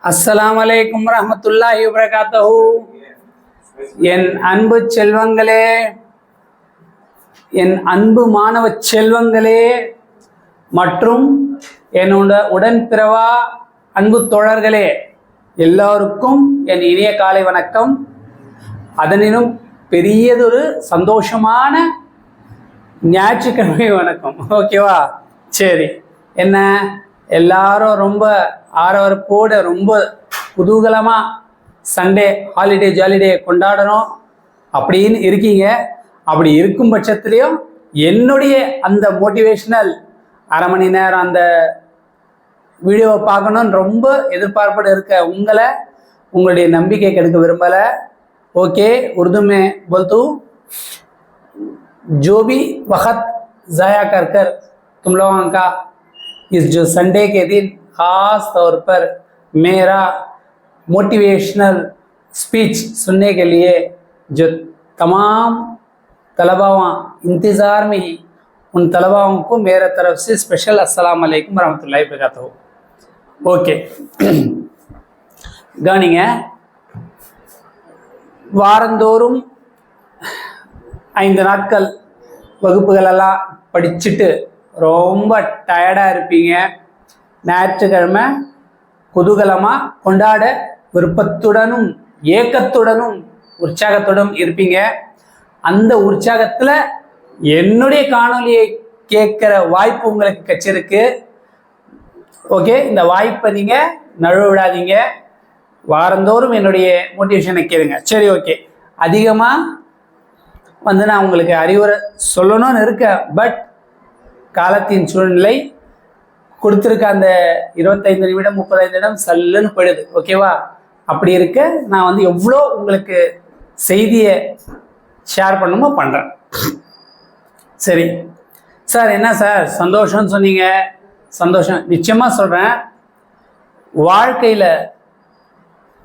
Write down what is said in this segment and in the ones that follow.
அஸ்ஸலாமு அலைக்கும் வரஹ்மத்துல்லாஹி வபரகாத்துஹு. என் அன்பு செல்வங்களே, என் அன்பு மாணவ செல்வங்களே மற்றும் என்னோட உடன்பிறவா அன்பு தோழர்களே, எல்லோருக்கும் என் இனிய காலை வணக்கம். அதனினும் பெரியதொரு சந்தோஷமான ஞாயிற்றுக்கிழமை வணக்கம். ஓகேவா? சரி, என்ன எல்லாரும் ரொம்ப ஆரவரப்போடு ரொம்ப குதூகலமாக சண்டே ஹாலிடே ஜாலிடே கொண்டாடணும் அப்படின்னு இருக்கீங்க. அப்படி இருக்கும் பட்சத்துலேயும் என்னுடைய அந்த மோட்டிவேஷ்னல் அரை மணி நேரம் அந்த வீடியோவை பார்க்கணுன்னு ரொம்ப எதிர்பார்ப்போடு இருக்க உங்களுடைய நம்பிக்கை கெடுக்க விரும்பலை. ओके, उर्दू में बोलता हूँ, जो भी वक्त ज़ाया कर कर तुम लोगों का इस जो संडे के दिन ख़ास तौर पर मेरा मोटिवेशनल स्पीच सुनने के लिए जो तमाम तलबाओं इंतज़ार में ही, उन तलबाओं को मेरे तरफ से स्पेशल अस्सलाम वालेकुम रहमतुल्लाहि वबरकातुहू. ओके, கவனிங்க. வாரந்தோறும் 5 நாட்கள் வகுப்புகளெல்லாம் படிச்சுட்டு ரொம்ப டயர்டாக இருப்பீங்க. ஞாயிற்றுக்கிழமை குதூகலமாக கொண்டாட விருப்பத்துடனும் ஏக்கத்துடனும் உற்சாகத்துடன் இருப்பீங்க. அந்த உற்சாகத்தில் என்னுடைய காணொலியை கேட்குற வாய்ப்பு உங்களுக்கு கிடைச்சிருக்கு. ஓகே, இந்த வாய்ப்பை நீங்கள் நழுவ விடாதீங்க. வாரந்தோறும் என்னுடைய மோட்டிவேஷனை கேளுங்க. சரி, ஓகே. அதிகமாக நான் உங்களுக்கு அறிவுரை சொல்லணும்னு இருக்கேன். பட் காலத்தின் சூழ்நிலை கொடுத்துருக்க அந்த 25 நிமிடம் 35 நிமிடம் சல்லுன்னு போயிடுது. ஓகேவா? அப்படி இருக்க நான் எவ்வளோ உங்களுக்கு செய்தியை ஷேர் பண்ணணுமோ பண்ணுறேன். சரி சார், என்ன சார் சந்தோஷம்னு சொன்னீங்க? சந்தோஷம் நிச்சயமாக சொல்கிறேன். வாழ்க்கையில்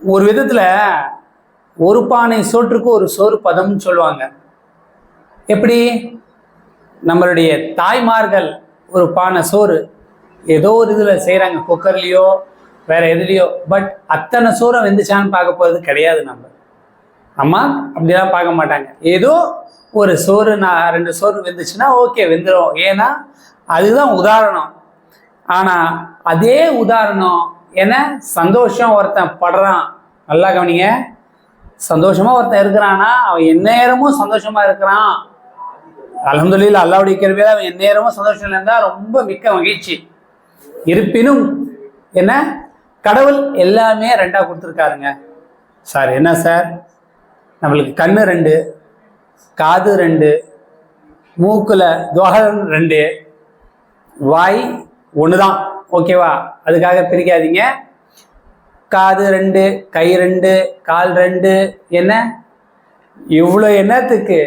ஒரு விதத்தில் ஒரு பானை சோற்றுக்கு ஒரு சோறு பதம்னு சொல்லுவாங்க. எப்படி? நம்மளுடைய தாய்மார்கள் ஒரு பானை சோறு ஏதோ ஒரு இதில் செய்கிறாங்க, குக்கர்லேயோ வேறு எதுலேயோ. பட் அத்தனை சோறை வெந்துச்சான்னு பார்க்க போகிறது கிடையாது. நம்ம அம்மா அப்படிலாம் பார்க்க மாட்டாங்க. ஏதோ ஒரு சோறு, 2 சோறு வெந்துச்சுன்னா ஓகே, வெந்துடும். ஏன்னா அதுதான் உதாரணம். ஆனால் அதே உதாரணம் என்ன, சந்தோஷம் ஒருத்தன் படுறான், நல்லா கவனிங்க. சந்தோஷமாக ஒருத்தன் இருக்கிறான்னா அவன் எந்நேரமும் சந்தோஷமாக இருக்கிறான். அல்ஹம்துலில்லாஹ், அல்லாஹ்வுடைய கிருபையால அவன் எந்நேரமும் சந்தோஷம் இருந்தால் ரொம்ப மிக்க மகிழ்ச்சி. இருப்பினும் என்ன, கடவுள் எல்லாமே 2ஆக கொடுத்துருக்காருங்க. சார் என்ன சார், நம்மளுக்கு கண்ணு 2, காது 2, மூக்கில் துவாரம் 2, வாய் 1 தான். ஓகேவா? அதுக்காக பிரிக்காதீங்க. காது 2, கை 2, கால் 2, என்ன இவ்வளோ என்னத்துக்கு?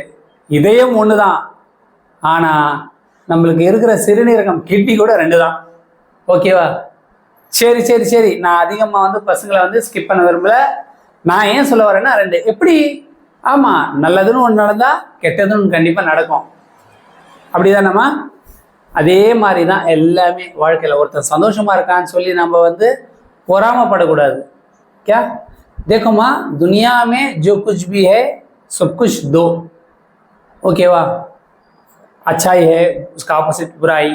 இதயம் 1 தான். ஆனால் நம்மளுக்கு இருக்கிற சிறுநீரகம் கிட்னி கூட 2 தான். ஓகேவா? சரி சரி சரி, நான் அதிகமாக பசங்களை ஸ்கிப் பண்ண விரும்பலை. நான் ஏன் சொல்ல வரேன்னா 2 எப்படி? ஆமாம், நல்லதுன்னு ஒன்று நடந்தால் கெட்டதுன்னு கண்டிப்பாக நடக்கும். அப்படி தானம்மா? அதே மாதிரி தான் எல்லாமே வாழ்க்கையில். ஒருத்தர் சந்தோஷமாக இருக்கான்னு சொல்லி நம்ம பொறாமப்படக்கூடாது. क्या देखो माँ, दुनिया में जो कुछ भी है सब कुछ दो. ओकेवा? अच्छाई है, उसका ஆப்போசிட் புராய்.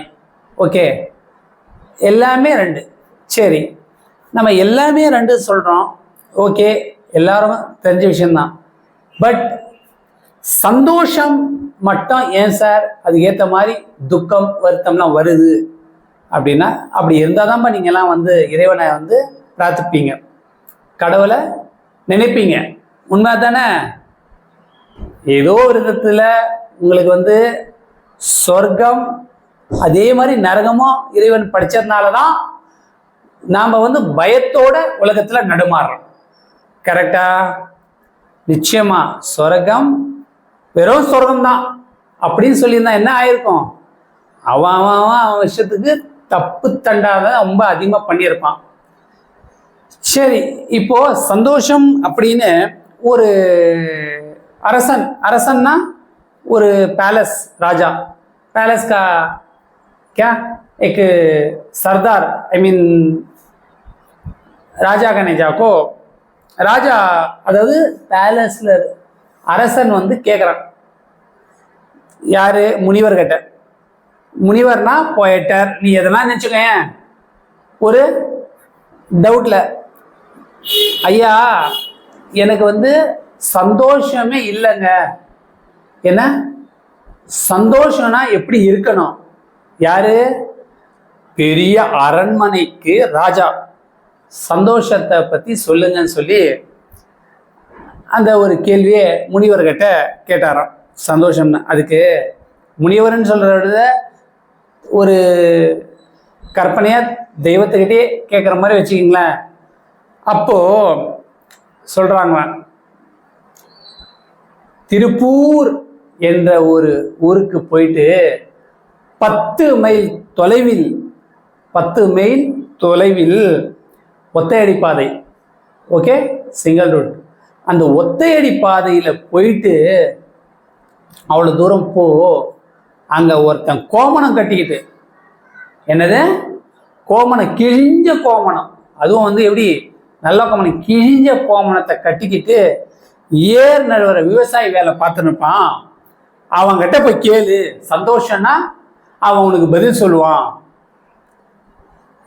ஓகே, எல்லாமே 2. சரி, நம்ம எல்லாமே 2 சொல்கிறோம். ஓகே, எல்லாரும் தெரிஞ்ச விஷயம்தான். பட் சந்தோஷம் மட்டும் ஏன் சார் அதுக்கு ஏற்ற மாதிரி துக்கம் வருத்தம்லாம் வருது அப்படின்னா, அப்படி இருந்தால் தான்ப்பா நீங்கள்லாம் இறைவனை பிரார்த்திப்பீங்க, கடவுளை நினைப்பீங்க. உண்மை தானே? ஏதோ ஒரு விதத்தில் உங்களுக்கு சொர்க்கம் அதே மாதிரி நரகமும் இறைவன் படித்ததுனால தான் நாம் பயத்தோட உலகத்தில் நடுமாறுறோம். கரெக்டா? நிச்சயமா சொர்க்கம் வெறும் சொர்க்கம் தான் அப்படின்னு சொல்லியிருந்தா என்ன ஆயிருக்கும்? அவன் விஷயத்துக்கு தப்பு தண்டாத ரொம்ப அதிகமாக பண்ணியிருப்பான். சரி, இப்போ சந்தோஷம் அப்படின்னு ஒரு அரசன்னா ஒரு பேலஸ், ராஜா पैलेस का क्या एक सरदार, आई मीन ராஜா कहने जाको ராஜா அதாவது பேலஸ்ல அரசன் வந்து கேட்குறான் யாரு முனிவர்கிட்ட. முனிவர்னா போயட்டர், நீ எதெல்லாம் நினச்சிக்க ஒரு டவுட்ல, ஐயா எனக்கு வந்து சந்தோஷமே இல்லைங்க. என்ன சந்தோஷம்னா எப்படி இருக்கணும்? யாரு? பெரிய அரண்மனைக்கு ராஜா சந்தோஷத்தை பத்தி சொல்லுங்கன்னு சொல்லி அந்த ஒரு கேள்வியை முனிவர்கிட்ட கேட்டாராம். சந்தோஷம்னா அதுக்கு முனிவர்னு சொல்றத விட ஒரு கற்பனையா தெய்வத்துக்கிட்டே கேட்குற மாதிரி வச்சுக்கிங்களேன். அப்போ சொல்றாங்க, திருப்பூர் என்ற ஒரு ஊருக்கு போயிட்டு 10 மைல் தொலைவில் ஒத்தையடி பாதை, ஓகே, சிங்கிள் ரோட். அந்த ஒத்தையடி பாதையில போயிட்டு அவ்வளவு தூரம் போ, அங்க ஒருத்தன் கோமணம் கட்டிக்கிட்டு, என்னது கோமணம், கிழிஞ்ச கோமணம், அதுவும் வந்து எப்படி நல்ல கோமணம், கிழிஞ்ச கோமணத்தை கட்டிக்கிட்டு ஏர் நடுவர விவசாயி வேலை பார்த்துனுப்பான். அவன்கிட்ட போய் கேளு சந்தோஷம்னா அவன் உனக்கு பதில் சொல்லுவான்.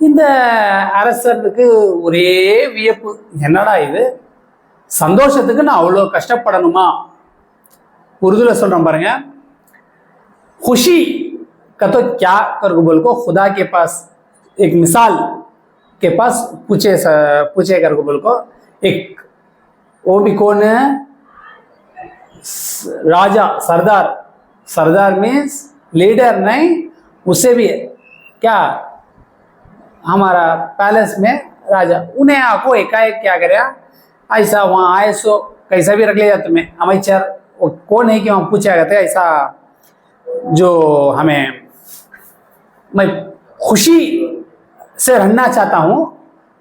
இந்த அரசருக்கு ஒரே வியப்பு, என்னடா இது, சந்தோஷத்துக்கு நான் அவ்வளோ கஷ்டப்படணுமா? उर्दू में சொல்றேன் பாருங்க, खुशी का तो क्या कर बोल को खुदा के पास एक मिसाल के पास पूछे कर बोल को एक वो भी कौन है? राजा, सरदार मीन्स लीडर नहीं, उससे भी क्या हमारा पैलेस में राजा, उन्हें आपको एकाएक क्या करे, ऐसा वहाँ आए सो कैसा भी रख लिया तुम्हें अमिचर, वो कौन है कि वहाँ पूछा करते ऐसा, जो हमें मैं खुशी से रहना चाहता हूँ,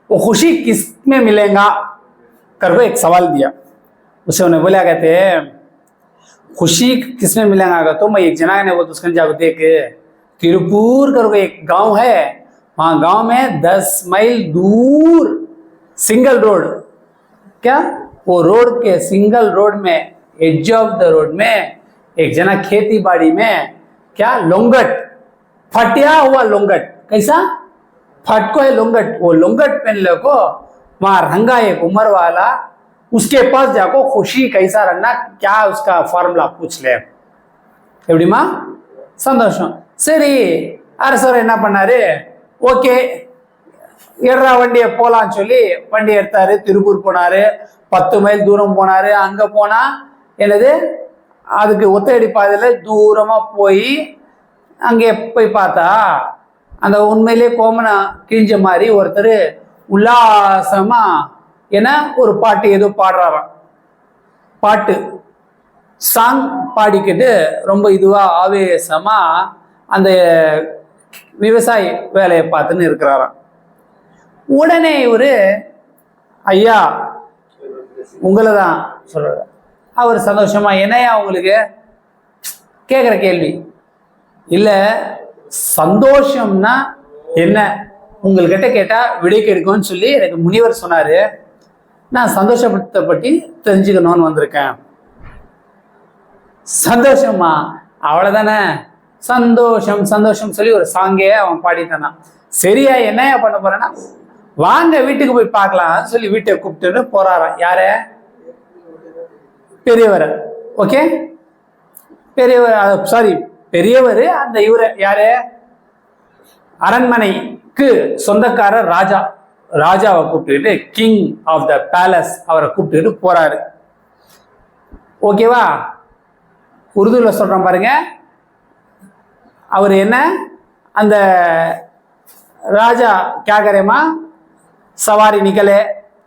वो खुशी किस में मिलेगा करके एक सवाल दिया. उसे उन्हें बोला कहते हैं खुशी किस में मिलेगा, तो मैं एक जना ने वो उसके जाकर देख, तिरुपुर करके एक गांव है, वहाँ गांव में 10 माइल दूर सिंगल रोड, क्या वो रोड के सिंगल रोड में एज ऑफ द रोड में एक जना खेती बाड़ी में क्या लोंगट, फटिया हुआ लोंगट, कैसा फटको है लोंगट, वो लोंगट पहन लो को वहां रंगा एक उम्र वाला, उसके पास जाको खुशी कैसा रहना, क्या उसका फॉर्मूला पूछ ले. எப்படிமா சந்தோஷம். சரி, அரசர் என்ன பண்ணாரு, ஓகே ஏறா வண்டியை போலான்னு சொல்லி வண்டி எடுத்தாரு, திருப்பூர் போனாரு, 10 மைல் தூரம் போனாரு. அங்க போனா என்னது, அதுக்கு ஒத்தையடி பாதையில தூரமா போய் அங்கே போய் பார்த்தா அந்த உண்மையிலே கோமணம் கிழிஞ்ச மாதிரி ஒருத்தர் உல்லாசமா என்ன ஒரு பாட்டு ஏதோ பாடுறாராம், பாட்டு சாங் பாடிக்கிட்டு ரொம்ப இதுவா ஆவேசமா அந்த விவசாயி வேலையை பார்த்துன்னு இருக்கிறாராம். உடனே இவரு, ஐயா உங்களை தான் சொல்றாரு. அவர் சந்தோஷமா, என்னையா உங்களுக்கு கேட்குற கேள்வி இல்லை, சந்தோஷம்னா என்ன உங்கள்கிட்ட கேட்டால் விடை கிடைக்கும்னு சொல்லி எனக்கு முனிவர் சொன்னார், நான் சந்தோஷத்தை பற்றி தெரிஞ்சுக்கணும்னு வந்திருக்கேன். சந்தோஷமா, அவ்வளோதானே, சந்தோஷம் சந்தோஷம் சொல்லி ஒரு சாங்கே அவன் பாடிட்டானா. சரியா என்னையா பண்ண போறேன்னா, வாங்க வீட்டுக்கு போய் பார்க்கலாம் சொல்லி வீட்டை கூப்பிட்டுன்னு போறாராம். யார? பெரியவர். ஓகே, பெரியவர், சாரி பெரியவர். அந்த இவரு யாரு? அரண்மனைக்கு சொந்தக்காரர் ராஜா. ராஜாவை கூப்பிட்டுக்கிட்டு, கிங் ஆஃப் த பேலஸ், அவரை கூப்பிட்டுக்கிட்டு போறாரு. ஓகேவா? உருதுல சொல்றேன் பாருங்க. அவர் என்ன, அந்த राजा क्या करे माँ, सवारी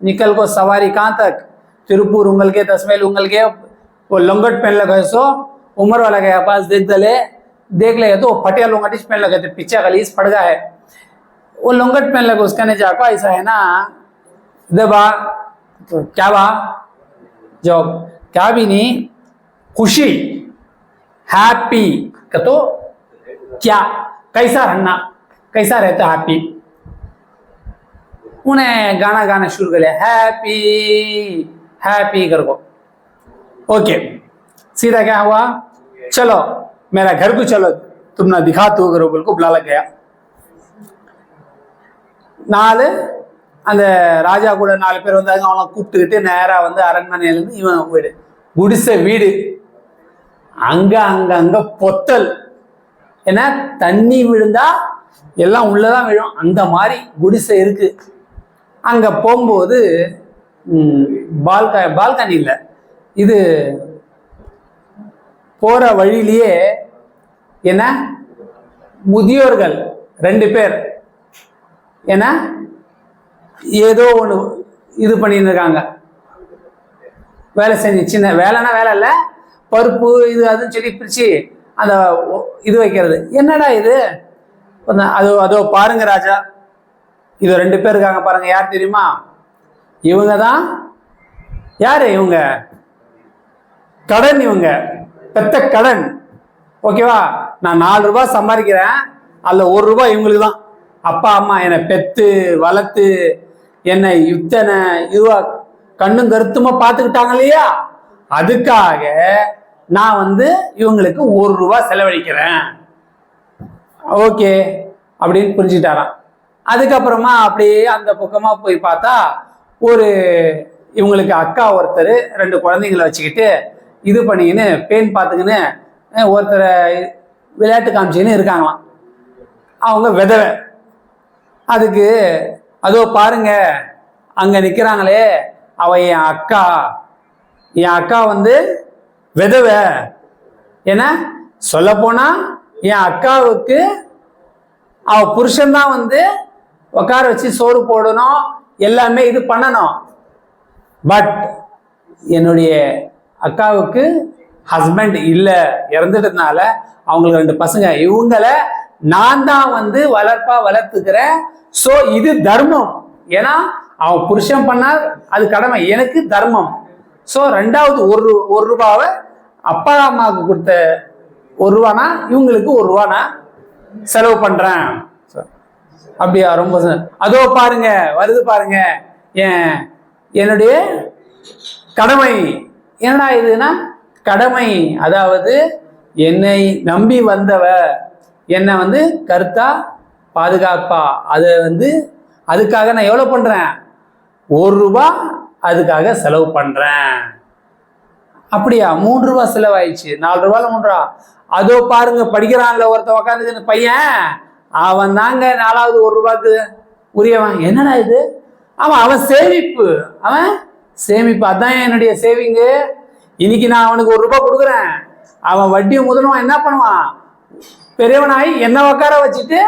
निकल को सवारी कहाँ तक, तिरुपुर उंगल के 10 मील उंगल के, वो लंगट पहन लगा सो उम्र वाला गया पास देख लेगा तो फटिया लंगट पहन लगे थे, पीछे गलीस पड़ गया है, वो लंगट पहन लगा, उसका ने जाको ऐसा है ना, दबा तो क्या बा जॉब, क्या भी नहीं, खुशी हैप्पी का तो क्या, कैसा रहना, कैसा रहता हैप्पी, उन्हें गाना गाना शुरू कर लिया, हैप्पी हैप्पी कर को। ओके, सीधा क्या हुआ, चलो मेरा घर को चलो, तुम ना दिखा तू करो बोल को बुला लग गया। நாலு அந்த ராஜா கூட 4 பேர் வந்தாங்க. அவனை கூப்பிட்டுக்கிட்டு நேராக வந்து அரண்மனையிலேருந்து இவன் வீடு, குடிசை வீடு. அங்க பொத்தல், ஏன்னா தண்ணி விழுந்தா எல்லாம் உள்ளதான் விழும், அந்த மாதிரி குடிசை இருக்கு. அங்க போகும்போது பால்கனி இல்லை, இது போற வழியிலேயே என்ன முதியோர்கள் 2 பேர் ஏன்னா ஏதோ ஒன்று இது பண்ணிட்டு இருக்காங்க, வேலை செஞ்சு, சின்ன வேலைன்னா வேலை இல்லை, பருப்பு இது அதுன்னு சொல்லி பிரிச்சு அந்த இது வைக்கிறது. என்னடா இது, அதோ பாருங்க ராஜா, இது 2 பேர் இருக்காங்க பாருங்க, யார் தெரியுமா, இவங்க தான். யாரு இவங்க, கடன், இவங்க பெத்த கடன். ஓகேவா, நான் 4 ரூபாய் சம்பாதிக்கிறேன், அதில் 1 ரூபாய் இவங்களுக்கு தான். அப்பா அம்மா என்னை பெத்து வளர்த்து என்னை இத்தனை இதுவா கண்ணும் கருத்துமா பார்த்துக்கிட்டாங்க இல்லையா, அதுக்காக நான் வந்து இவங்களுக்கு 1 ரூபாய் செலவழிக்கிறேன். ஓகே அப்படின்னு புரிஞ்சுட்டாராம். அதுக்கப்புறமா அப்படியே அந்த பக்கமா போய் பார்த்தா ஒரு இவங்களுக்கு அக்கா ஒருத்தர் 2 குழந்தைங்களை வச்சுக்கிட்டு இது பண்ணிக்கின்னு பேன் பார்த்துக்கின்னு ஒருத்தரை விளையாட்டு காமிச்சின்னு இருக்காங்களாம். அவங்க விதவை. அதுக்கு அதோ பாருங்க அங்க நிக்கிறாங்களே, அவ என் அக்கா வந்து விதவை. ஏன்னா சொல்ல போனா என் அக்காவுக்கு அவ புருஷன்தான் வந்து உட்கார வச்சு சோறு போடணும், எல்லாமே இது பண்ணணும். பட் என்னுடைய அக்காவுக்கு ஹஸ்பண்ட் இல்லை, இறந்துட்டதுனால அவங்களுக்கு 2 பசங்க, இவங்களை நான் தான் வந்து வளர்த்துக்கிறேன். சோ இது தர்மம், ஏன்னா அவன் புருஷன் பண்ணால் அது கடமை, எனக்கு தர்மம். சோ 2வது 1 ரூபாவை அப்பா அம்மாவுக்கு கொடுத்த 1 ரூபானா இவங்களுக்கு 1 ரூபா நான் செலவு பண்றேன். அப்படியா, ரொம்ப அதோ பாருங்க வருது பாருங்க என்னுடைய கடமை. என்னடா இதுனா கடமை, அதாவது என்னை நம்பி வந்தவ என்னை வந்து கருத்தா பாதுகாப்பா, அதை வந்து அதுக்காக நான் எவ்வளவு பண்றேன், 1 ரூபாய் அதுக்காக செலவு பண்றேன். அப்படியா, 3 ரூபாய் செலவாயிடுச்சு, 4 ரூபாய்ல 3 ரூபா. அதோ பாருங்க படிக்கிறான்ல ஒருத்தன் உட்காந்துக்கிற பையன், அவன் தாங்க 4வது 1 ரூபாய்க்கு உரியவன். என்னடா இது, அவன் சேமிப்பு, அதான் என்னுடைய சேவிங்கு. இன்னைக்கு நான் அவனுக்கு 1 ரூபாய் கொடுக்குறேன், அவன் வட்டியும் முதலும் என்ன பண்ணுவான், பெரியவனாகி என்ன உட்கார வச்சுட்டு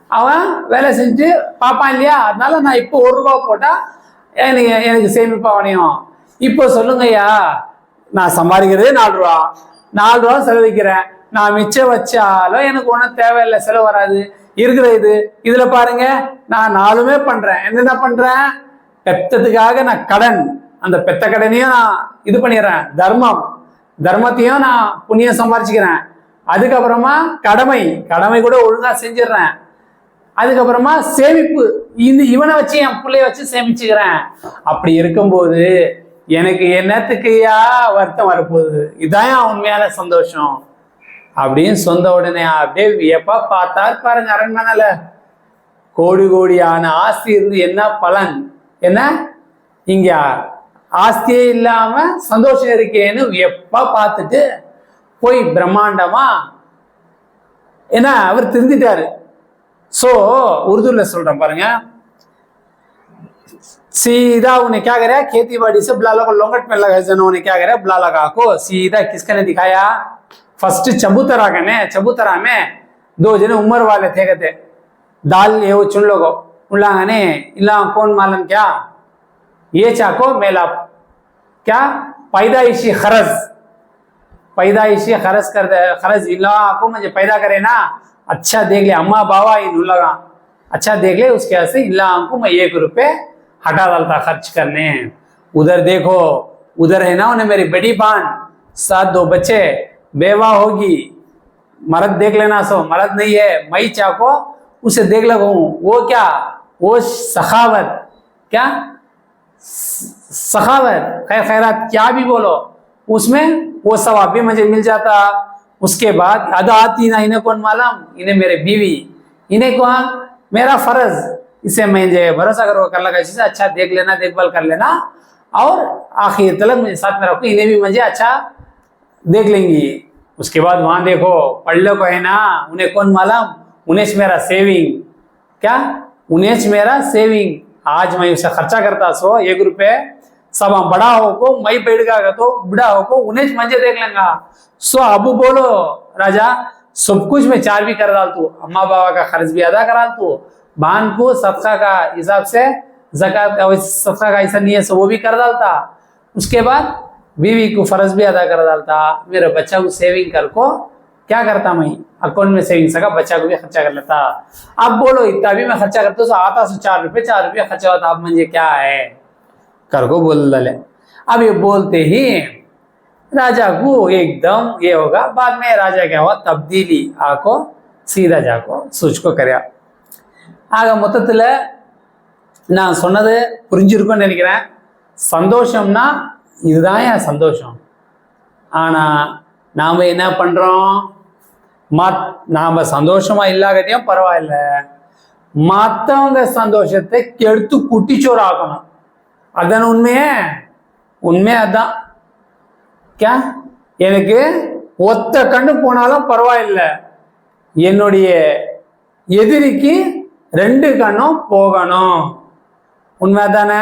அவன் வேலை செஞ்சு பார்ப்பான் இல்லையா. அதனால நான் இப்போ 1 ரூபாய் போட்டா எனக்கு சேமிப்பா அவனையும். இப்போ சொல்லுங்கய்யா, நான் சம்பாதிக்கிறதே 4 ரூபா, 4 ரூபா செலவிக்கிறேன், நான் மிச்சம் வச்சாலும் எனக்கு ஒன்றும் தேவையில்லை, செலவு வராது. இருக்கிற இதுல பாருங்க, நான் 4மே பண்றேன். என்னென்ன பண்றேன், பெத்ததுக்காக நான் கடன், அந்த பெத்த கடனையும் நான் இது பண்ணிடுறேன், தர்மத்தையும் நான் புண்ணியம் சம்பாரிச்சுக்கிறேன். அதுக்கப்புறமா கடமை கூட ஒழுங்கா செஞ்சிடறேன். அதுக்கப்புறமா சேமிப்பு, இவனை வச்சு என் பிள்ளைய வச்சு சேமிச்சுக்கிறேன். அப்படி இருக்கும்போது எனக்கு என்னத்துக்குயா வருத்தம் வரப்போகுது, இதான் உண்மையான சந்தோஷம் அப்படின்னு சொந்த உடனே அப்படியே வியப்பா பார்த்தார் பாருங்க. அரண்மனையில கோடியான ஆஸ்தி இருந்து என்ன பலன், என்ன இங்க ஆஸ்தியே இல்லாம சந்தோஷம் இருக்கேன்னு வியப்பா பார்த்துட்டு போய் பிரம்மாண்டமா ஏன்னா அவர் திருந்திட்டாரு. सो उर्दू में சொல்றேன் பாருங்க, सीधा उन्हें क्या करे, खेती बाड़ी से बुला को लोंगट में लगा, उन्हें क्या करे बुला लगा को सीधा किसका ने दिखाया, फर्स्ट चबूतरा में 2 जने उम्र वाले थे, कहते दाल ये वो चुन लोगो उल्लांगने इल्ला कौन मालूम क्या, ये चाको मेला क्या पैदाइशी खरज कर दे, खरज इल्ला को मुझे पैदा करे ना, अच्छा देख ले अम्मा बाबा इन लगा, अच्छा देख ले, उसके से इल्ला को मैं 1 रुपये हटा डालता खर्च करने। उधर देखो, उधर है ना उन्हें मेरी बड़ी बहन, 7 2 बच्चे, बेवा होगी, मर्द देख लेना, सो मर्द नहीं है, मैं चाको उसे देख लगूं, वो क्या, वो सखावत क्या सखावत खैर खैरात क्या भी बोलो, उसमें वो सवाब भी मुझे मिल जाता। उसके बाद अदा आती ना, इन्हें कौन मालूम, इन्हें मेरे बीवी, इन्हें कौन मेरा फर्ज, इसे मुझे भरोसा करो कर लगा से अच्छा देख लेना, देखभाल कर लेना और आखिर तलक मेरे साथ में रखो, इन्हें भी मुझे अच्छा देख लेंगी। उसके बाद वहां देखो पढ़ लो को है ना, उन्हें कौन मालूम, उन्हें मेरा सेविंग, क्या उन्हें मेरा सेविंग, आज मैं उसे खर्चा करता सो 1 रुपये, सब हम बड़ा हो को मैं बैठ गया तो बड़ा हो को उन्हें मजे देख लेंगा। सो अब बोलो राजा, सब कुछ मैं 4 भी कर डाल तू, अम्मा बाबा का खर्च भी अदा करा तू, बहन को सदका का हिसाब से ज़कात सदका का ऐसा नहीं है, वो भी कर डालता। उसके बाद बीवी को फर्ज भी अदा कर डालता, मेरे बच्चा को सेविंग कर को क्या करता, मैं अकाउंट में सेविंग सका बच्चा को भी खर्चा कर लेता। अब बोलो इतना भी मैं खर्चा करता तो आता सो 4 रुपये खर्चा होता, अब मुझे क्या है कर को बोल डाले। अब ये बोलते ही राजा को एकदम ये होगा, बाद में राजा क्या हुआ तब्दीली आको सीधा जाको सूच को कर ஆக மொத்தத்தில் நான் சொன்னது புரிஞ்சிருக்கும்னு நினைக்கிறேன்। சந்தோஷம்னா இதுதான் என் சந்தோஷம், ஆனால் நாம் என்ன பண்ணுறோம், நாம் சந்தோஷமா இல்லாகட்டியும் பரவாயில்ல, மற்றவங்க சந்தோஷத்தை கெடுத்து குட்டிச்சோறு ஆக்கணும், அதான் உண்மையே அதான்। क्या எனக்கு ஒத்த கண்ணு போனாலும் பரவாயில்லை, என்னுடைய எதிரிக்கு 2 கண்ணும் போகணும், உண்மைதானே?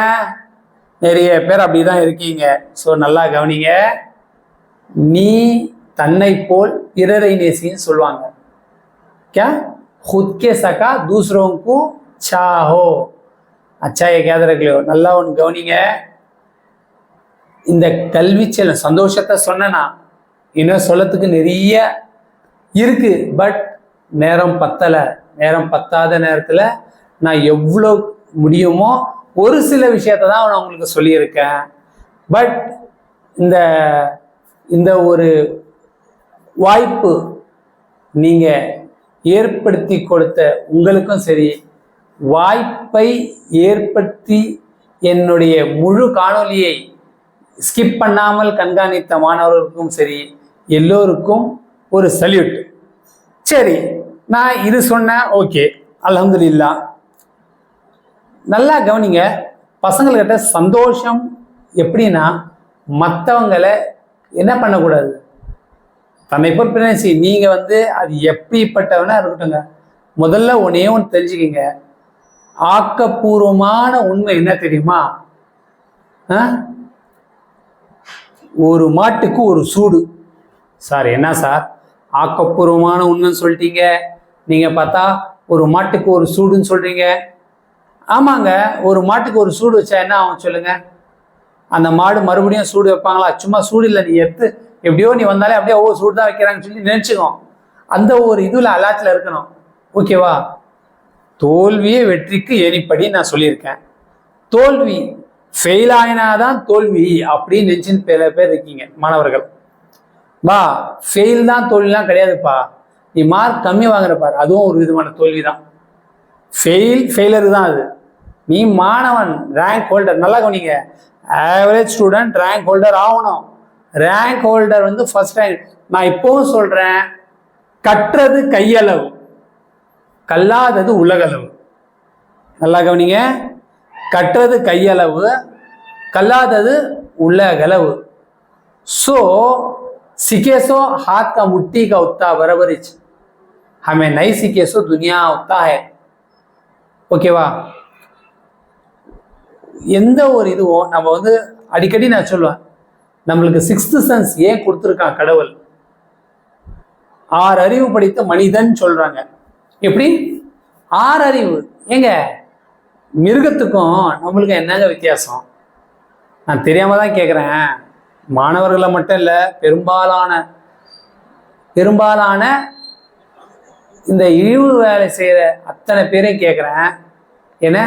நிறைய பேர் அப்படிதான் இருக்கீங்க। ஸோ நல்லா கவனிங்க, நீ தன்னை போல் பிறரை நேசின்னு சொல்லுவாங்க। क्या खुद के सका दूसरों को चाहो, अच्छा ये याद रख लो। நல்லா ஒன்று கவனிங்க, இந்த கல்வி செல்வம் சந்தோஷத்தை சொன்னா இன்னும் சொல்லத்துக்கு நிறைய இருக்கு, பட் நேரம் பத்தலை। நேரம் பத்தாத நேரத்தில் நான் எவ்வளோ முடியுமோ ஒரு சில விஷயத்தை தான் நான் உங்களுக்கு சொல்லியிருக்கேன்। பட் இந்த ஒரு வாய்ப்பு நீங்கள் ஏற்படுத்தி கொடுத்த உங்களுக்கும் சரி, வாய்ப்பை ஏற்படுத்தி என்னுடைய முழு காணொலியை ஸ்கிப் பண்ணாமல் கண்காணித்த மாணவர்களுக்கும் சரி, எல்லோருக்கும் ஒரு சல்யூட்। சரி, நான் இது சொன்னேன், ஓகே அல்ஹம்துலில்லாஹ்। நல்லா கவனிங்க, பசங்கள்கிட்ட சந்தோஷம் எப்படின்னா, மற்றவங்களை என்ன பண்ணக்கூடாது, தன்னை போல் பிரிச்சு நீங்கள் அது எப்படிப்பட்டவனா இருக்கட்டுங்க, முதல்ல ஒன்று தெரிஞ்சுக்கிங்க, ஆக்கப்பூர்வமான உண்மை என்ன தெரியுமா, ஒரு மாட்டுக்கு ஒரு சூடு। சார் என்ன சார் ஆக்கப்பூர்வமான உண்மைன்னு சொல்லிட்டீங்க, நீங்கள் பார்த்தா ஒரு மாட்டுக்கு ஒரு சூடுன்னு சொல்கிறீங்க। ஆமாங்க, ஒரு மாட்டுக்கு ஒரு சூடு வச்சா என்ன ஆகும் சொல்லுங்க, அந்த மாடு மறுபடியும் சூடு வைப்பாங்களா? சும்மா சூடு இல்லை, நீ எப்படியோ நீ வந்தாலே அப்படியே சூடு தான் வைக்கிறாங்கன்னு சொல்லி நினச்சிக்கோ, அந்த ஒரு இதில் அலாட்டில் இருக்கணும், ஓகேவா? தோல்வியே வெற்றிக்கு ஏணிப்படி நான் சொல்லியிருக்கேன்। தோல்வி ஃபெயில் ஆயினாதான் தோல்வி அப்படின்னு நினச்சின்னு பல பேர் இருக்கீங்க மாணவர்கள்। வா, ஃபெயில் தான் தோல்விலாம் கிடையாதுப்பா, நீ மார்க் கம்மி வாங்குறப்பார் அதுவும் ஒரு விதமான தோல்வி தான், ஃபெயிலரு தான் அது। நீ மாணவன் ரேங்க் ஹோல்டர், நல்லா கவனிங்க, ஆவரேஜ் ஸ்டூடெண்ட் ரேங்க் ஹோல்டர் ஆகணும்। Rank holder first rank. நான் இப்போவும் சொல்கிறேன், கற்றது கையளவு, கல்லாதது உலகளவு। நல்லா கவனிங்க, கற்றது கையளவு, கல்லாதது உலகளவு। सो सीखे सो हाथ का मुट्ठी का उतना बराबरी, हमें नहीं सीखे सो दुनिया उतना है, ஓகேவா? எந்த ஒரு இதுவும் நம்ம அடிக்கடி நான் சொல்லுவேன், நம்மளுக்கு 6th சென்ஸ் ஏன் கொடுத்துருக்கான் கடவுள், 6 அறிவு படித்த மனிதன் சொல்றாங்க। எப்படி 6 அறிவு? ஏங்க மிருகத்துக்கும் நம்மளுக்கும் என்னங்க வித்தியாசம்? நான் தெரியாம தான் கேட்குறேன், மாணவர்களை மட்டும் இல்லை, பெரும்பாலான இந்த இழிவு வேலை செய்கிற அத்தனை பேரையும் கேட்குறேன், ஏன்னா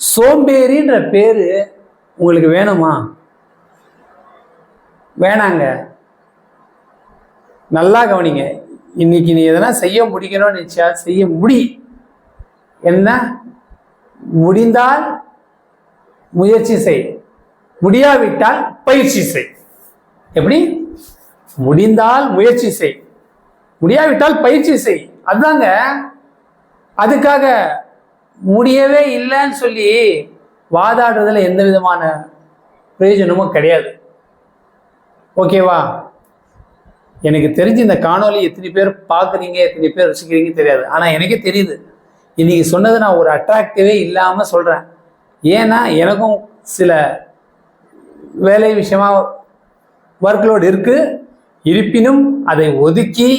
சோம்பேறின்ற பேர் உங்களுக்கு வேணுமா? வேணாங்க। நல்லா கவனிங்க, இன்னைக்கு நீ எதனா செய்ய முடிக்கணும்னு நினச்சா செய்ய என்ன முடிந்தால் முயற்சி செய், முடியாவிட்டால் பயிற்சி செய். எப்படி? முடிந்தால் முயற்சி செய், முடியாவிட்டால் பயிற்சி செய். அதுதாங்க. அதுக்காக முடியவே இல்லைன்னு சொல்லி வாதாடுறதுல எந்த விதமான பிரயோஜனமும் கிடையாது. ஓகேவா? எனக்கு தெரிஞ்சு இந்த காணொலி எத்தனை பேர் பார்க்குறீங்க, எத்தனை பேர் ரசிக்கிறீங்கன்னு தெரியாது. ஆனால் எனக்கே தெரியுது இன்னைக்கு சொன்னது நான் ஒரு அட்ராக்டிவே இல்லாமல் சொல்கிறேன். ஏன்னா எனக்கும் சில வேலை விஷயமா ஒர்க்லோடு இருக்குது. இருப்பினும் அதை ஒதுக்கி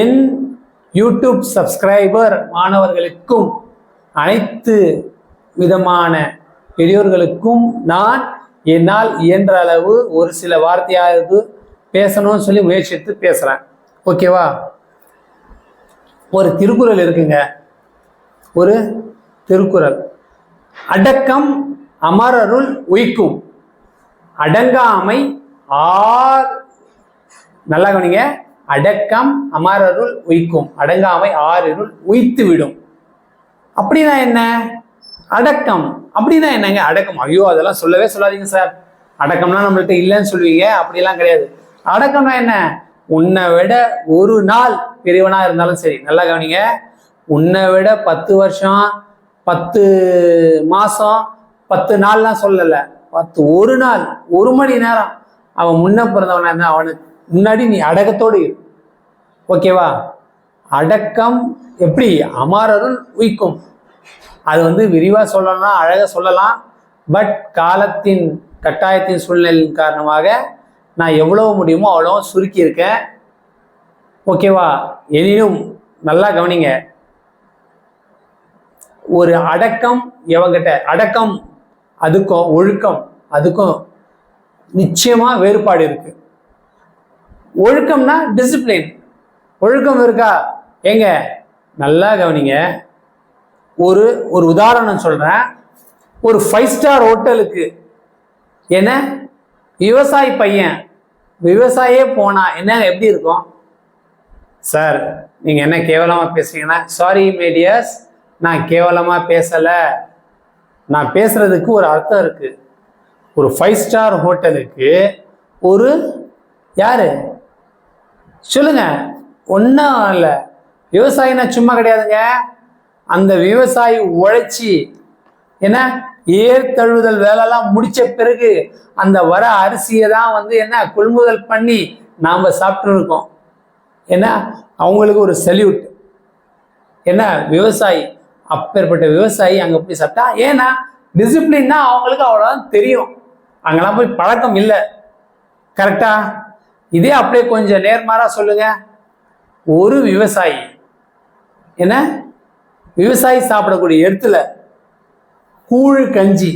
என் யூடியூப் சப்ஸ்கிரைபர் மாணவர்களுக்கும் அனைத்து விதமான பெரியோர்களுக்கும் நான் என்னால் இயன்ற அளவு ஒரு சில வார்த்தையாவது பேசணும்னு சொல்லி முயற்சி எடுத்து பேசுகிறேன். ஓகேவா? ஒரு திருக்குறள் இருக்குங்க, ஒரு திருக்குறள். அடக்கம் அமரருள் உய்க்கும், அடங்காமை ஆர், நல்லா கவனிங்க, அடக்கம் அமரருள் உய்க்கும், அடங்காமை ஆறிருள் உய்த்து விடும். அப்படின்னா என்ன? அடக்கம் அப்படின்னா என்னங்க? அடக்கம், ஐயோ அதெல்லாம் சொல்லவே சொல்லாதீங்க சார், அடக்கம்னா நம்மள்ட்ட இல்லைன்னு சொல்லுவீங்க. அப்படிலாம் கிடையாது. அடக்கம்னா என்ன? உன்னை விட ஒரு நாள் பெரியவனா இருந்தாலும் சரி, நல்லா கவனிங்க, உன்னை விட 10 வருஷம் 10 மாசம் 10 நாள்லாம் சொல்லலை, ஒரு நாள் 1 மணி நேரம் அவன் முன்ன பிறந்தவனா இருந்தா அவனுக்கு முன்னாடி நீ அடக்கத்தோடு இரு. ஓகேவா? அடக்கம் எப்படி? அமரருள் உய்க்கும். அது விரிவாக சொல்லலாம், அழகாக சொல்லலாம். பட் காலத்தின் கட்டாயத்தின் சூழ்நிலையின் காரணமாக நான் எவ்வளவு முடியுமோ அவ்வளோ சுருக்கி இருக்கேன். ஓகேவா? எனினும் நல்லா கவனிங்க, ஒரு அடக்கம் எவங்கிட்ட, அடக்கம் அதுக்கும் ஒழுக்கம் அதுக்கும் நிச்சயமா வேறுபாடு இருக்கு. ஒழுக்கம்னா டிசிப்ளின், ஒழுக்கம் இருக்கா? ஏங்க நல்லா கவனிங்க, ஒரு உதாரணம் சொல்றேன். ஒரு 5 ஸ்டார் ஹோட்டலுக்கு என்ன விவசாயி பையன் விவசாயே போனா என்ன எப்படி இருக்கும்? சார் நீங்க என்ன கேவலமா பேசுறீங்கன்னா, சாரி மீடியாஸ், நான் கேவலமா பேசல, நான் பேசுறதுக்கு ஒரு அர்த்தம் இருக்கு. ஒரு 5 ஸ்டார் ஹோட்டலுக்கு ஒரு யாரு சொல்லுங்க, ஒன்றும் இல்லை, விவசாயினா சும்மா கிடையாதுங்க. அந்த விவசாயி உழைச்சி என்ன ஏர் தழுவுதல் வேலைலாம் முடிச்ச பிறகு அந்த வர அரிசியை தான் என்ன கொள்முதல் பண்ணி நாம் சாப்பிட்டு இருக்கோம். ஏன்னா அவங்களுக்கு ஒரு சல்யூட். என்ன விவசாயி, அப்பேற்பட்ட விவசாயி அங்கே போய் சாப்பிட்டா, ஏன்னா டிசிப்ளின்னா அவங்களுக்கு அவ்வளோதான் தெரியும், அங்கெல்லாம் போய் பழக்கம் இல்லை. கரெக்டா? இதே அப்படியே கொஞ்சம் நேர்மாறா சொல்லுங்க, ஒரு விவசாயி என்ன விவசாயி சாப்பிடக்கூடிய இடத்துல கூழ் கஞ்சி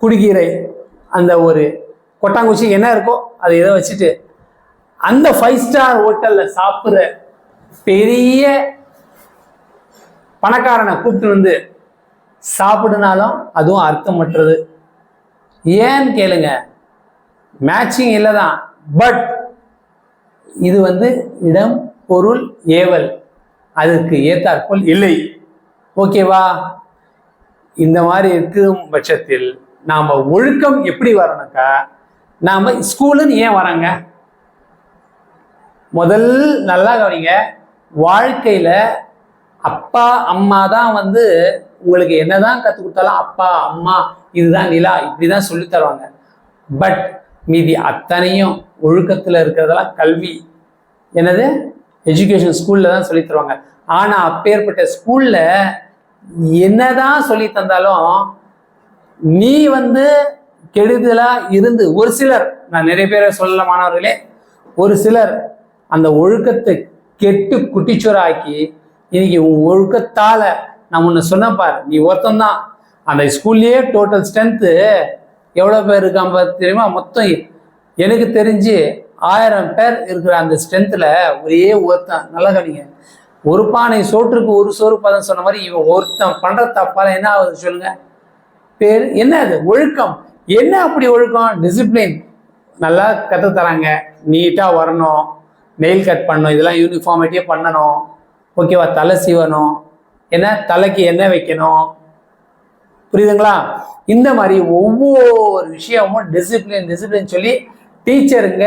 குடிக்கீரை அந்த ஒரு கொட்டாங்குச்சி என்ன இருக்கோ அதை இதை வச்சுட்டு அந்த 5 ஸ்டார் ஹோட்டல்ல சாப்பிட்ற பெரிய பணக்காரனை கூப்பிட்டு சாப்பிடுனாலும் அதுவும் அர்த்தமற்றது. ஏன்னு கேளுங்க, மேட்சிங் இல்லை தான். பட் இது இடம் பொருள் ஏவல் அதுக்கு ஏற்றாற்போல் இல்லை. ஓகேவா? இந்த மாதிரி இருக்கும் பட்சத்தில் நாம் ஒழுக்கம் எப்படி வரணும்க்கா, நாம் ஸ்கூலுன்னு ஏன் வராங்க? முதல் நல்லா கவனிங்க, வாழ்க்கையில் அப்பா அம்மா தான் உங்களுக்கு என்னதான் கற்றுக் கொடுத்தாலும் அப்பா அம்மா இதுதான் நிலா இப்படி தான் சொல்லி தருவாங்க. பட் மீதி அத்தனையும் ஒழுக்கத்தில் இருக்கிறதெல்லாம் கல்வி, என்னது எஜுகேஷன் ஸ்கூலில் தான் சொல்லி தருவாங்க. ஆனால் அப்பேற்பட்ட ஸ்கூலில் என்னதான் சொல்லி தந்தாலும் நீ கெடுதலாக இருந்து ஒரு சிலர், நான் நிறைய பேரை சொல்லல மாணவர்களே, ஒரு சிலர் அந்த ஒழுக்கத்தை கெட்டு குட்டிச்சோராக்கி இன்னைக்கு ஒழுக்கத்தால் நான் உன்னை சொன்னப்பார், நீ ஒருத்தந்தான் அந்த ஸ்கூல்லையே டோட்டல் ஸ்ட்ரென்த்து எவ்வளோ பேர் இருக்காம தெரியுமா? மொத்தம் எனக்கு தெரிஞ்சு 1000 பேர் இருக்கிற அந்த ஸ்ட்ரென்த்தில் ஒரே ஒருத்தன், நல்லா கவனிங்க, ஒரு பானை சோற்றுக்கு ஒரு சோறு பதம் சொன்ன மாதிரி இவன் ஒருத்தன் பண்ற தப்பால என்ன ஆகுது சொல்லுங்க? பேர் என்ன? அது ஒழுக்கம். என்ன அப்படி ஒழுக்கம்? டிசிப்ளின். நல்லா கற்று தராங்க, நீட்டாக வரணும், நெயில் கட் பண்ணணும், இதெல்லாம் யூனிஃபார்மிட்டியே பண்ணணும். ஓகேவா? தலை சீவணும், என்ன தலைக்கு எண்ணெய் வைக்கணும், புரியுதுங்களா? இந்த மாதிரி ஒவ்வொரு விஷயமும் டிசிப்ளின் சொல்லி டீச்சருங்க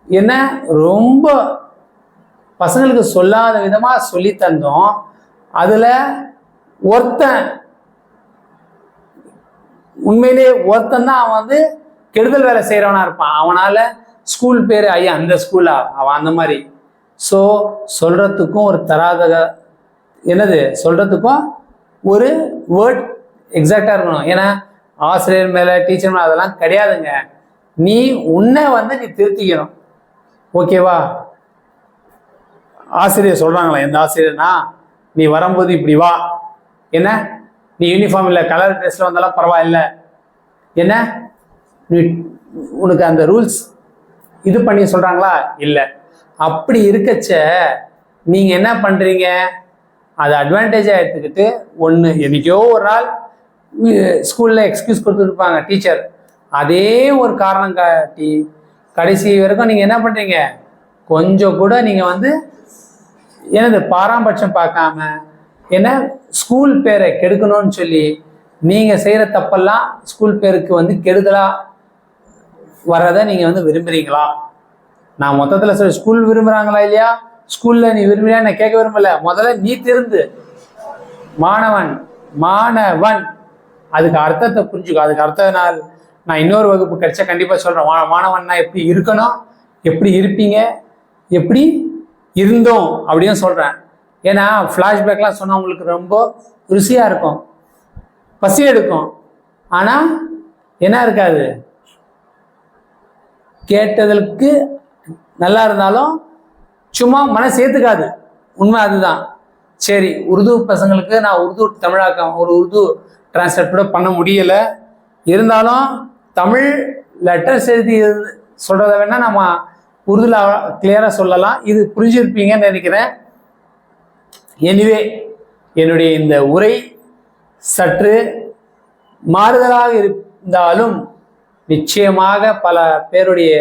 என்ன ரொம்ப பசங்களுக்கு சொல்லாத விதமாக சொல்லி தந்தோம். அதில் ஒருத்தன் உண்மையிலே ஒருத்தன் தான் அவன் வந்து கெடுதல் வேலை செய்கிறவனா இருப்பான். அவனால் ஸ்கூல் பேர் ஐயா அந்த ஸ்கூலா அவன் அந்த மாதிரி. ஸோ சொல்கிறதுக்கும் ஒரு தராதக என்னது சொல்கிறதுக்கும் ஒரு வேர்ட் எக்ஸாக்டாக இருக்கணும். ஏன்னா ஆசிரியர் மேலே டீச்சர் மேலே அதெல்லாம் கிடையாதுங்க. நீ உன்னை வந்து நீ திருத்திக்கணும். ஓகேவா? ஆசிரியர் சொல்கிறாங்களா, எந்த ஆசிரியர்னா நீ வரும்போது இப்படி வா, என்ன நீ யூனிஃபார்ம் இல்லை கலர் ட்ரெஸ்ஸில் வந்தாலும் பரவாயில்ல, என்ன நீ உனக்கு அந்த ரூல்ஸ் இது பண்ணி சொல்கிறாங்களா? இல்லை. அப்படி இருக்கச்ச நீங்கள் என்ன பண்ணுறீங்க, அதை அட்வான்டேஜாக எடுத்துக்கிட்டு ஒன்று என்றைக்கோ ஒரு நாள் ஸ்கூலில் எக்ஸ்கியூஸ் கொடுத்துருப்பாங்க டீச்சர், அதே ஒரு காரணம் காட்டி கடைசி வரைக்கும் நீங்கள் என்ன பண்ணுறீங்க, கொஞ்சம் கூட நீங்கள் வந்து எனது பாரபட்சம் பார்க்காம என்ன ஸ்கூல் பேரை கெடுக்கணும்னு சொல்லி நீங்கள் செய்கிற தப்பெல்லாம் ஸ்கூல் பேருக்கு வந்து கெடுதலாக வர்றதை நீங்கள் வந்து விரும்புகிறீங்களா? நான் மொத்தத்தில் சரி ஸ்கூல் விரும்புகிறாங்களா இல்லையா, ஸ்கூலில் நீ விரும்புறியா நான் கேட்க விரும்பல. முதல்ல நீ திருந்து மாணவன் அதுக்கு அர்த்தத்தை புரிஞ்சுக்கோ. அதுக்கு அர்த்தம் நான் இன்னொரு வகுப்பு கிடைச்சா கண்டிப்பாக சொல்கிறேன். மாணவன்னா எப்படி இருக்கணும், எப்படி இருப்பீங்க, எப்படி இருந்தோம் அப்படின்னு சொல்கிறேன். ஏன்னா ஃப்ளாஷ்பேக்லாம் சொன்னால் உங்களுக்கு ரொம்ப ருசியாக இருக்கும், பசி எடுக்கும். ஆனால் என்ன இருக்காது, கேட்டதற்கு நல்லா இருந்தாலும் சும்மா மனசு ஏற்றுக்காது. உண்மை அதுதான். சரி, உருது பசங்களுக்கு நான் உருது தமிழாக்கம் ஒரு உருது டிரான்ஸ்லேட் கூட பண்ண முடியலை. இருந்தாலும் தமிழ் லெட்டர்ஸ் எழுதி சொல்கிறத வேணால் நம்ம உருதுல கிளியராக சொல்லலாம். இது புரிஞ்சிருப்பீங்கன்னு நினைக்கிறேன். எனிவே என்னுடைய இந்த உரை சற்று மாறுதலாக இருந்தாலும் நிச்சயமாக பல பேருடைய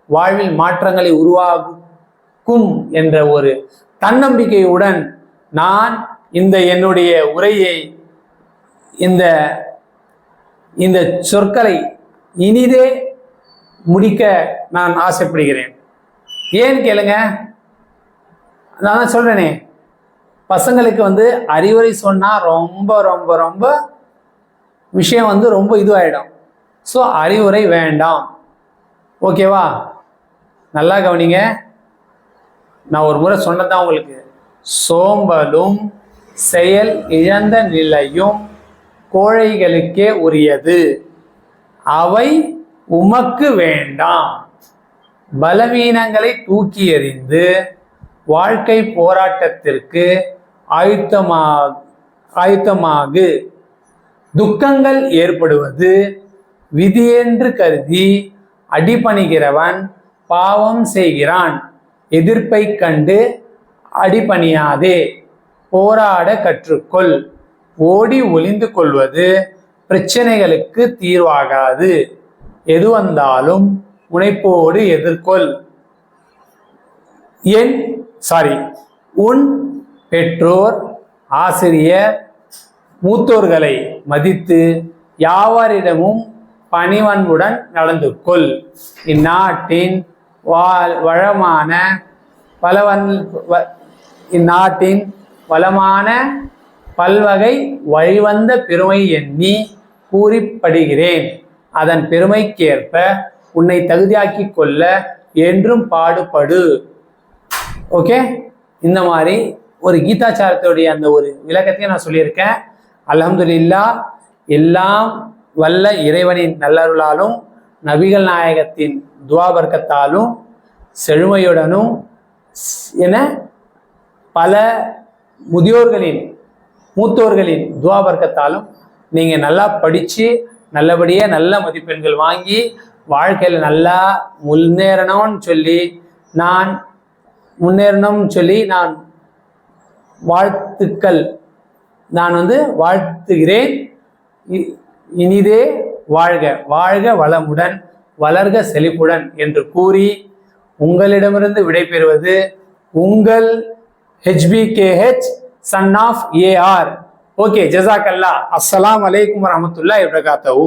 வாழ்வில் மாற்றங்களை உருவாக்கும் என்ற ஒரு தன்னம்பிக்கையுடன் நான் என்னுடைய உரையை இந்த சொற்களை இனிதே முடிக்க நான் ஆசைப்படுகிறேன். ஏன்னு கேளுங்க, நான் தான் சொல்றேனே, பசங்களுக்கு வந்து அறிவுரை சொன்னால் ரொம்ப ரொம்ப ரொம்ப விஷயம் வந்து ரொம்ப இதுவாகிடும். ஸோ அறிவுரை வேண்டாம். ஓகேவா? நல்லா கவனிங்க. நான் ஒரு முறை சொன்னதான் உங்களுக்கு, சோம்பலும் செயல் இழந்த நிலையும் கோழைகளுக்கே உரியது, அவை உமக்கு வேண்டாம். பலவீனங்களை தூக்கி எறிந்து வாழ்க்கை போராட்டத்திற்கு ஆயுத்தமாகு. துக்கங்கள் ஏற்படுவது விதியென்று கருதி அடிபணிகிறவன் பாவம் செய்கிறான். எதிர்ப்பை கண்டு அடிபணியாதே, போராட கற்றுக்கொள். ஓடி ஒளிந்து கொள்வது பிரச்சனைகளுக்கு தீர்வாகாது. எது வந்தாலும் முனைப்போடு எதிர்கொள். உன் பெற்றோர், ஆசிரியர், மூத்தோர்களை மதித்து யாவரிடமும் பணிவன்புடன் நடந்து கொள். இந்நாட்டின் வளமான பல்வகை வழிவந்த பெருமை எண்ணி பூரிப்படுகிறேன். அதன் பெருமைக்கேற்ப உன்னை தகுதியாக்கி கொள்ள என்றும் பாடுபடு. ஓகே, இந்த மாதிரி ஒரு கீதாச்சாரத்துடைய அந்த ஒரு விளக்கத்தையும் நான் சொல்லியிருக்கேன். அல்ஹம்துலில்லாஹ், எல்லாம் வல்ல இறைவனின் நல்லருளாலும் நபிகள் நாயகத்தின் துவா பர்க்கத்தாலும் செழுமையுடனும் என பல மூத்தோர்களின் துவா பர்க்கத்தாலும் நீங்கள் நல்லா படித்து நல்லபடியாக நல்ல மதிப்பெண்கள் வாங்கி வாழ்க்கையில் நல்லா முன்னேறணும்னு சொல்லி நான் வாழ்த்துகிறேன். இனிதே வாழ்க, வாழ்க வளமுடன், வளர்க செழிப்புடன் என்று கூறி உங்களிடமிருந்து விடைபெறுவது உங்கள் HBKH son of AR. Okay, ஜஸாக்கல்லா. அஸ்ஸலாமு அலைக்கும் வரஹ்மத்துல்லாஹி வபரகாத்துஹு.